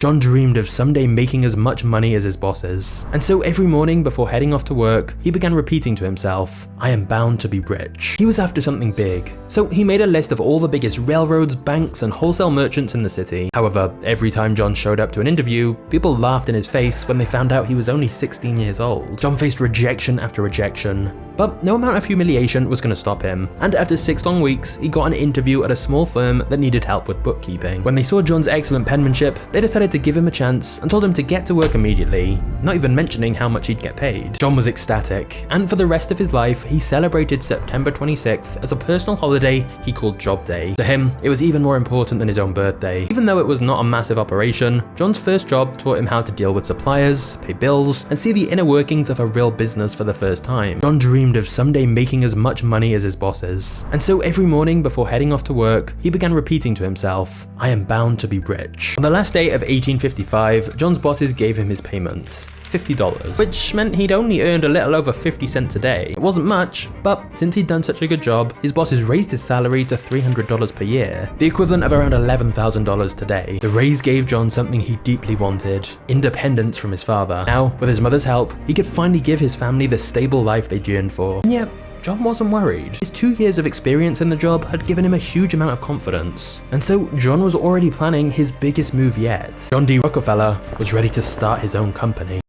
John dreamed of someday making as much money as his bosses, and so every morning before heading off to work, he began repeating to himself, "I am bound to be rich." He was after something big, so he made a list of all the biggest railroads, banks, and wholesale merchants in the city. However, every time John showed up to an interview, people laughed in his face when they found out he was only 16 years old. John faced rejection after rejection, but no amount of humiliation was going to stop him, and after 6 long weeks, he got an interview at a small firm that needed help with bookkeeping. When they saw John's excellent penmanship, they decided to give him a chance and told him to get to work immediately, not even mentioning how much he'd get paid. John was ecstatic, and for the rest of his life, he celebrated September 26th as a personal holiday he called Job Day. To him, it was even more important than his own birthday. Even though it was not a massive operation, John's first job taught him how to deal with suppliers, pay bills, and see the inner workings of a real business for the first time. John dreamed of someday making as much money as his bosses, and so every morning before heading off to work, he began repeating to himself, "I am bound to be rich." On the last day of 1855, John's bosses gave him his payment. $50, which meant he'd only earned a little over 50 cents a day. It wasn't much, but since he'd done such a good job, his bosses raised his salary to $300 per year, the equivalent of around $11,000 today. The raise gave John something he deeply wanted, independence from his father. Now, with his mother's help, he could finally give his family the stable life they yearned for. And yet, John wasn't worried. His 2 years of experience in the job had given him a huge amount of confidence, and so John was already planning his biggest move yet. John D. Rockefeller was ready to start his own company.